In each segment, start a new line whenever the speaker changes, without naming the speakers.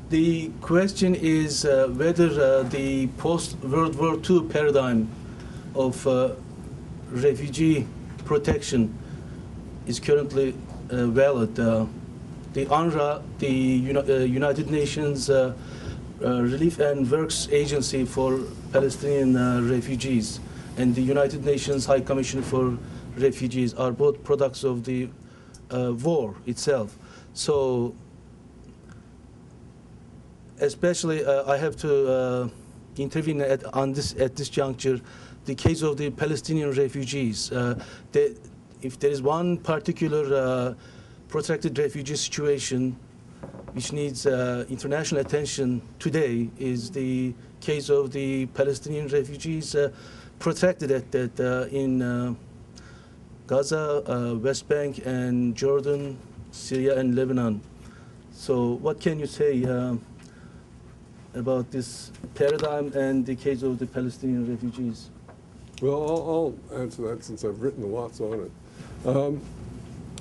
The question is whether the post-World War II paradigm of refugee protection is currently valid. The UNRWA, the United Nations Relief and Works Agency for Palestinian Refugees, and the United Nations High Commission for Refugees are both products of the war itself. So especially I have to intervene at this juncture, the case of the Palestinian refugees. If there is one particular protracted refugee situation which needs international attention today, is the case of the Palestinian refugees protracted in Gaza, West Bank, and Jordan, Syria, and Lebanon. So what can you say about this paradigm and the case of the Palestinian refugees?
Well, I'll answer that since I've written lots on it.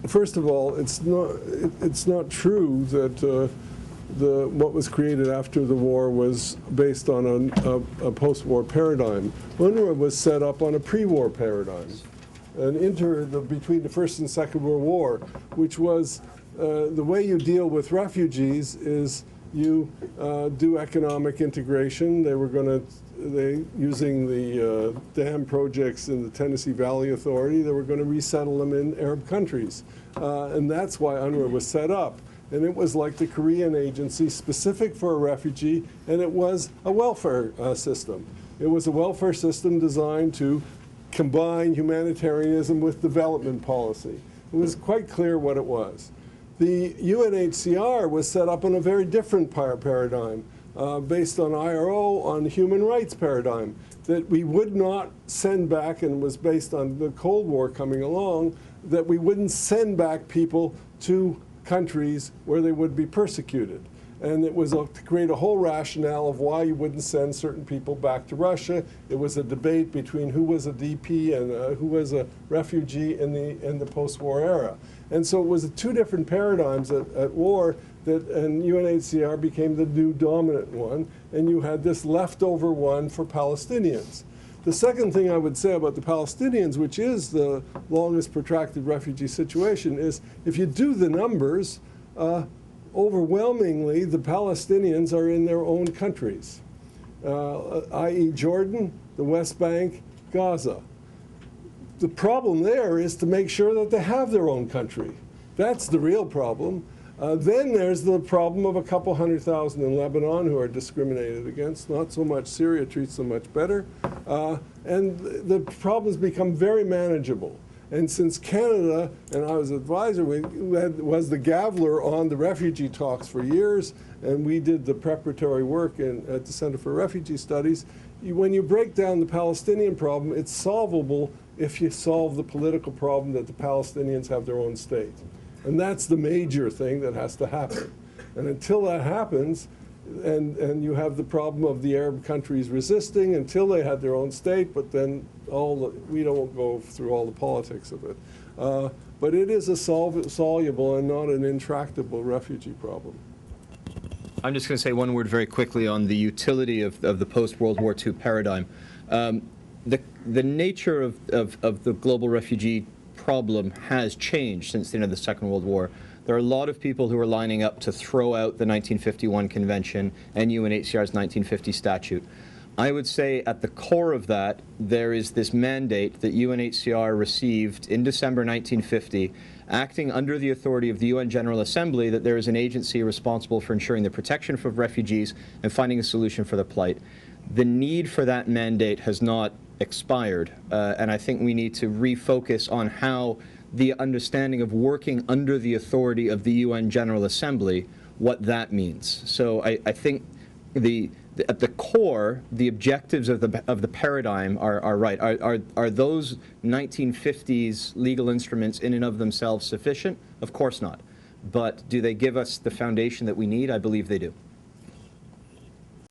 First of all, it's not true that what was created after the war was based on a post-war paradigm. UNRWA was set up on a pre-war paradigm, between the First and Second World War, which was the way you deal with refugees is you do economic integration. They were using the dam projects in the Tennessee Valley Authority, they were going to resettle them in Arab countries. And that's why UNRWA was set up. And it was like the Korean agency, specific for a refugee, and it was a welfare system. It was a welfare system designed to combine humanitarianism with development policy. It was quite clear what it was. The UNHCR was set up on a very different paradigm, based on IRO, on human rights paradigm, that we would not send back, and was based on the Cold War coming along, that we wouldn't send back people to countries where they would be persecuted. And it was to create a whole rationale of why you wouldn't send certain people back to Russia. It was a debate between who was a DP and who was a refugee in the post-war era. And so it was two different paradigms at war, and UNHCR became the new dominant one, and you had this leftover one for Palestinians. The second thing I would say about the Palestinians, which is the longest protracted refugee situation, is if you do the numbers, overwhelmingly the Palestinians are in their own countries, i.e. Jordan, the West Bank, Gaza. The problem there is to make sure that they have their own country. That's the real problem. Then there's the problem of a couple 100,000 in Lebanon who are discriminated against. Not so much Syria treats them much better. And the problems become very manageable. And since Canada, and I was advisor, was the gaveler on the refugee talks for years, and we did the preparatory work at the Center for Refugee Studies, when you break down the Palestinian problem, it's solvable if you solve the political problem that the Palestinians have their own state. And that's the major thing that has to happen. And until that happens, and you have the problem of the Arab countries resisting until they had their own state, but then we don't go through all the politics of it. But it is a soluble and not an intractable refugee problem.
I'm just going to say one word very quickly on the utility of the post-World War II paradigm. The nature of the global refugee problem has changed since the end of the Second World War. There are a lot of people who are lining up to throw out the 1951 Convention and UNHCR's 1950 statute. I would say at the core of that, there is this mandate that UNHCR received in December 1950, acting under the authority of the UN General Assembly, that there is an agency responsible for ensuring the protection of refugees and finding a solution for their plight. The need for that mandate has not expired, and I think we need to refocus on how the understanding of working under the authority of the UN General Assembly, what that means. So I think at the core, the objectives of the paradigm are right. Are those 1950s legal instruments in and of themselves sufficient? Of course not. But do they give us the foundation that we need? I believe they do.